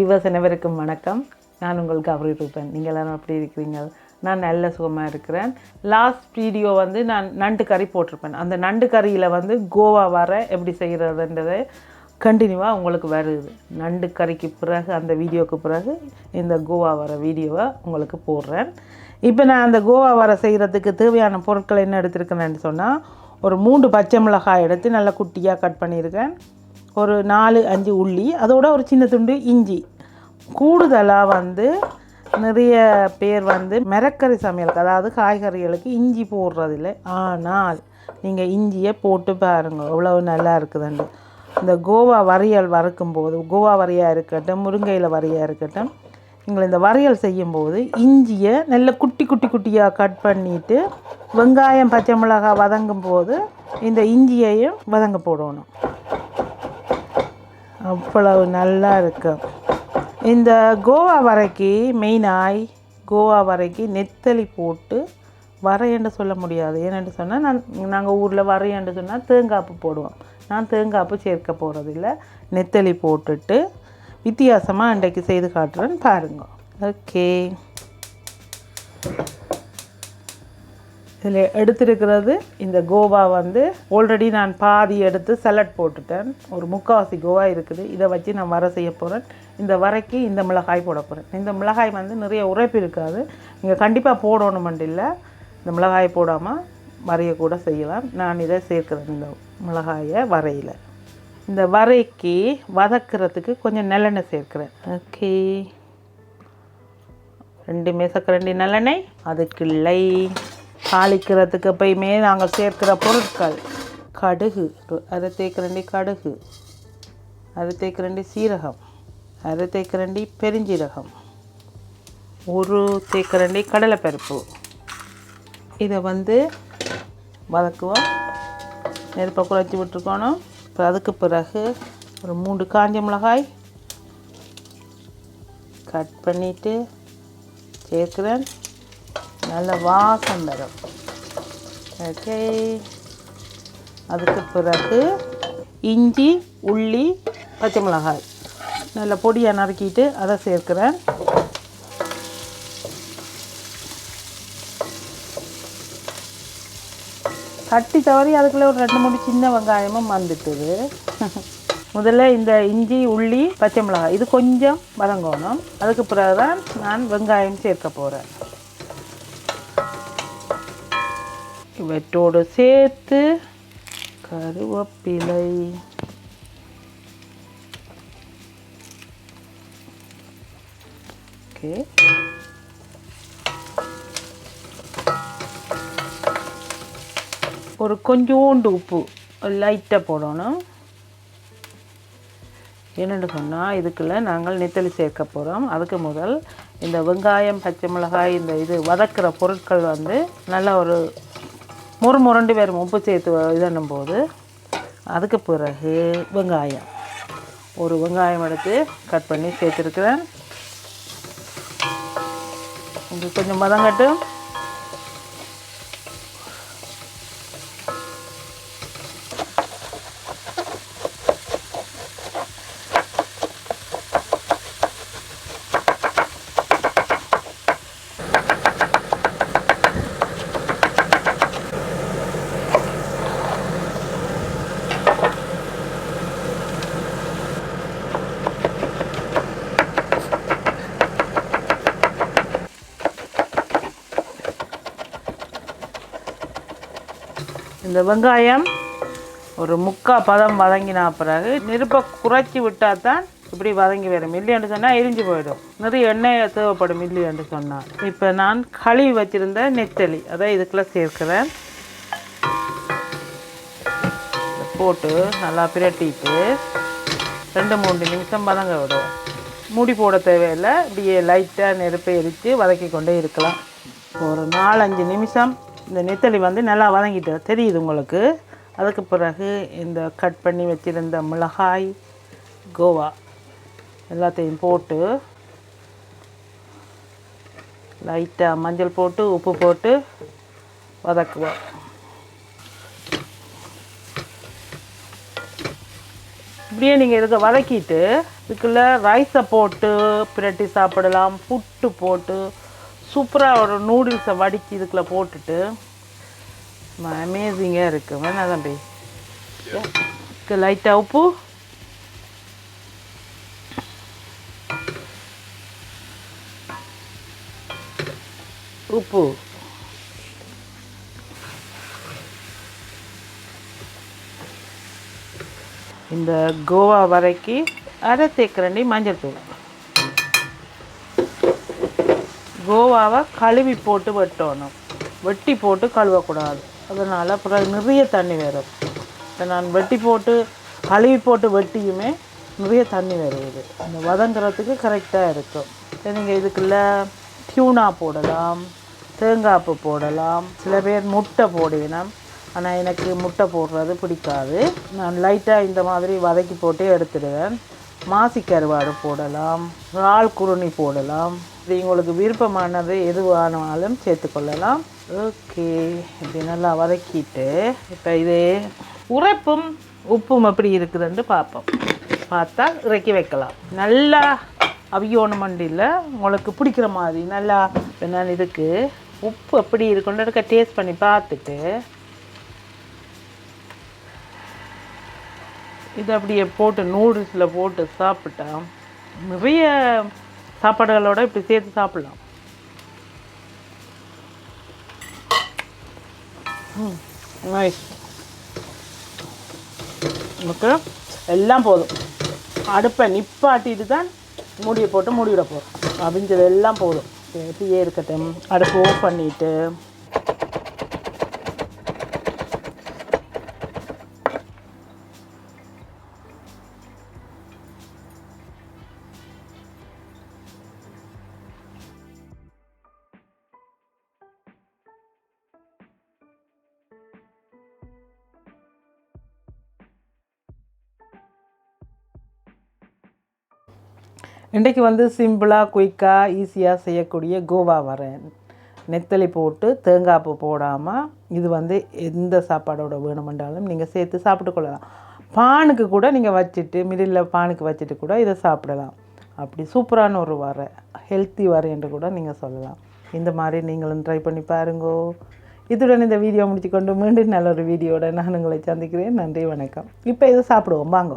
Viewers அனைவருக்கும் வணக்கம். நான் உங்கள் கௌரி ரூபன். நீங்கள் எல்லாரும் எப்படி இருக்கிறீங்க? நான் நல்ல சுகமாக இருக்கிறேன். லாஸ்ட் வீடியோ வந்து நான் நண்டு கறி போட்டிருப்பேன். அந்த நண்டு கறியில் வந்து கோவா வர எப்படி செய்கிறதுன்றதை கண்டினியூவாக உங்களுக்கு வருது. நண்டு கறிக்கு பிறகு அந்த வீடியோவுக்கு பிறகு இந்த கோவா வர வீடியோவை உங்களுக்கு போடுறேன். இப்போ நான் அந்த கோவா வர செய்கிறதுக்கு தேவையான பொருட்கள் என்ன எடுத்துருக்கேன்னு சொன்னால், ஒரு 3 பச்சை மிளகாய் எடுத்து நல்லா குட்டியாக கட் பண்ணியிருக்கேன். ஒரு 4-5 உள்ளி, அதோட ஒரு சின்ன துண்டு இஞ்சி. கூடுதலாக வந்து நிறைய பேர் வந்து மிரக்கறி சமையலுக்கு, அதாவது காய்கறிகளுக்கு இஞ்சி போடுறதில்லை. ஆனால் நீங்கள் இஞ்சியை போட்டு பாருங்கள் எவ்வளவு நல்லா இருக்குதுண்டு. இந்த கோவா வரையல் வறுக்கும்போது, கோவா வரையாக இருக்கட்டும், முருங்கையில் வரையாக இருக்கட்டும், நீங்கள் இந்த வரையல் செய்யும்போது இஞ்சியை நல்ல குட்டியாக கட் பண்ணிவிட்டு வெங்காயம் பச்சை மிளகாய் வதங்கும் போது இந்த இஞ்சியையும் வதங்க போடணும். அவ்வளவு நல்லா இருக்கும். இந்த கோவா வரைக்கு மெயினாய் கோவா வரைக்கு நெத்தலி போட்டு வரையன்னு சொல்ல முடியாது. ஏன்னு சொன்னால் நாங்கள் ஊரில் வரையன்னு சொன்னால் தேங்காய்ப்பு போடுவோம். நான் தேங்காய்ப்பு சேர்க்க போகிறதில்ல. நெத்தலி போட்டுட்டு வித்தியாசமாக இன்றைக்கு செய்து காட்டுறேன்னு பாருங்க. ஓகே, இதில் எடுத்துருக்கிறது இந்த கோவா வந்து ஆல்ரெடி நான் பாதி எடுத்து சலட் போட்டுட்டேன். ஒரு 3/4 கோவா இருக்குது. இதை வச்சு நான் வரை செய்ய போகிறேன். இந்த வரைக்கு இந்த மிளகாய் போட போகிறேன். இந்த மிளகாய் வந்து நிறைய உரைப்பு இருக்காது. நீங்கள் கண்டிப்பாக போடணுமெண்டு இல்லை. இந்த மிளகாய் போடாமல் வரைய கூட செய்யலாம். நான் இதை சேர்க்குறேன் இந்த மிளகாயை வரையில். இந்த வரைக்கு வதக்கிறதுக்கு கொஞ்சம் நல்லெண்ணெய் சேர்க்குறேன். ஓகே, 2 மேசக்கரண்டி நல்லெண்ணெய். அதுக்குள்ளே தாளிக்கிறதுக்கு எப்பயுமே நாங்கள் சேர்க்கிற பொருட்கள் கடுகு, 1/2 தேக்கரண்டி கடுகு, 1/2 தேக்கரண்டி சீரகம், 1/2 தேக்கரண்டி பெருஞ்சீரகம், 1 தேக்கரண்டி கடலைப்பருப்பு. இதை வந்து வதக்குவோம். நெருப்பை குறைச்சி விட்டுருக்கணும். இப்போ அதுக்கு பிறகு ஒரு 3 காஞ்ச மிளகாய் கட் பண்ணிவிட்டு சேர்க்குறேன். நல்ல வாசம் வரும். ஓகே, அதுக்கு பிறகு இஞ்சி, உள்ளி, பச்சை மிளகாய் நல்ல பொடியாக நறுக்கிட்டு அதை சேர்க்குறேன். தட்டி தவறி அதுக்குள்ளே ஒரு 2-3 சின்ன வெங்காயமும் வந்துட்டுது. முதல்ல இந்த இஞ்சி, உள்ளி, பச்சை மிளகாய் இது கொஞ்சம் வதங்கணும். அதுக்கு பிறகு தான் நான் வெங்காயம் சேர்க்க போகிறேன். இவற்றோடு சேர்த்து கருவேப்பிலை, ஓகே, ஒரு கொஞ்சோண்டு உப்பு லைட்டாக போடணும். என்னென்னு சொன்னால் இதுக்குள்ளே நாங்கள் நெத்தலி சேர்க்க போகிறோம். அதுக்கு முதல் இந்த வெங்காயம், பச்சை மிளகாய், இந்த இது வதக்கிற பொருட்கள் வந்து நல்லா ஒரு முரண்டு வரும் உப்பு சேர்த்து இதன்னும் போது. அதுக்கு பிறகு வெங்காயம், ஒரு வெங்காயம் எடுத்து கட் பண்ணி சேர்த்துருக்குறேன். இது கொஞ்சம் வதங்கட்டும். இந்த வெங்காயம் ஒரு 3/4 பதம் வதங்கினா பிறகு நெருப்பை குறைச்சி விட்டால் தான் இப்படி வதங்கி வரும். இல்லைன்னு சொன்னால் எரிஞ்சு போயிடும். நிறைய எண்ணெய் தேவைப்படும் இல்லைன்னு சொன்னால். இப்போ நான் கழுவி வச்சுருந்த நெத்தலி அதை இதுக்குள்ளே சேர்க்கிறேன். போட்டு நல்லா பிரட்டிட்டு 2-3 நிமிஷம் வதங்க விடுவோம். மூடி போட தேவையில்லை. இப்படியே லைட்டாக நெருப்பை எரித்து வதக்கி கொண்டே இருக்கலாம். ஒரு 4-5 நிமிஷம் இந்த நெத்தலி வந்து நல்லா வதங்கிட்டு தெரியுது உங்களுக்கு. அதுக்கு பிறகு இந்த கட் பண்ணி வச்சுருந்த மிளகாய், கோவா எல்லாத்தையும் போட்டு லைட்டாக மஞ்சள் போட்டு உப்பு போட்டு வதக்குவோம். இப்படியே நீங்கள் இதை வதக்கிட்டு இதுக்குள்ளே ரைஸை போட்டு பிரட்டி சாப்பிடலாம். புட்டு போட்டு சூப்பராக ஒரு நூடுல்ஸை வடித்து இதுக்குள்ளே போட்டுட்டு அமேசிங்காக இருக்குது. வேணா தம்பி லைட்டாக உப்பு, உப்பு, இந்த கோவா வரைக்கு அரை தேக்கரண்டி மஞ்சள் தூள். கோவாவை கழுவி போட்டு வெட்டணும், வெட்டி போட்டு கழுவக்கூடாது. அதனால் அப்புறம் நிறைய தண்ணி வரும். இப்போ நான் வெட்டி போட்டு கழுவி போட்டு வெட்டியுமே நிறைய தண்ணி வருது. இந்த வதங்குறதுக்கு கரெக்டாக இருக்கும். நீங்கள் இதுக்குள்ளே டியூனா போடலாம், தேங்காய் பூ போடலாம், சில பேர் முட்டை போடுவேன். ஆனால் எனக்கு முட்டை போடுறது பிடிக்காது. நான் லைட்டாக இந்த மாதிரி வதக்கி போட்டு எடுத்துடுவேன். மாசி கருவாடு போடலாம், இறால் குருணி போடலாம். இது உங்களுக்கு விருப்பமானது எதுவானாலும் சேர்த்துக்கொள்ளலாம். ஓகே, இப்படி நல்லா வதக்கிட்டு இப்போ இது உரைப்பும் உப்பும் எப்படி இருக்குதுன்னு பார்ப்போம். பார்த்தா இறக்கி வைக்கலாம். நல்லா அவியோணுமண்டு இல்லை, உங்களுக்கு பிடிக்கிற மாதிரி நல்லா. நான் இதுக்கு உப்பு எப்படி இருக்குன்னு டேஸ்ட் பண்ணி பார்த்துட்டு இது அப்படியே போட்டு நூடுல்ஸில் போட்டு சாப்பிட்டா நிறைய சாப்பாடுகளோடு இப்படி சேர்த்து சாப்பிட்லாம். நைஸ். நமக்கு எல்லாம் போதும். அடுப்பை நிப்பாட்டிட்டு தான் மூடியை போட்டு மூடிவிட போகிறோம். அப்படின்றது எல்லாம் போதும். எப்படியே இருக்கட்டும். அடுப்பு ஆஃப் பண்ணிவிட்டு இன்றைக்கு சிம்பிளாக குயிக்காக ஈஸியாக செய்யக்கூடிய கோவா வரேன். நெத்தலி போட்டு தேங்காய் பூ போடாமல் இது எந்த சாப்பாடோட வேணுமென்றாலும் நீங்கள் சேர்த்து சாப்பிட்டு கொள்ளலாம். பானுக்கு கூட நீங்கள் வச்சுட்டு மிடில் பானுக்கு வச்சுட்டு கூட இதை சாப்பிடலாம். அப்படி சூப்பரான ஒரு வரை, ஹெல்த்தி வரை என்று கூட நீங்கள் சொல்லலாம். இந்த மாதிரி நீங்களும் ட்ரை பண்ணி பாருங்கோ. இத்துடன் இந்த வீடியோ முடிச்சுக்கொண்டு மீண்டும் நல்ல ஒரு வீடியோட நான் உங்களை சந்திக்கிறேன். நன்றி, வணக்கம். இப்போ இதை சாப்பிடுவோம் வாங்க.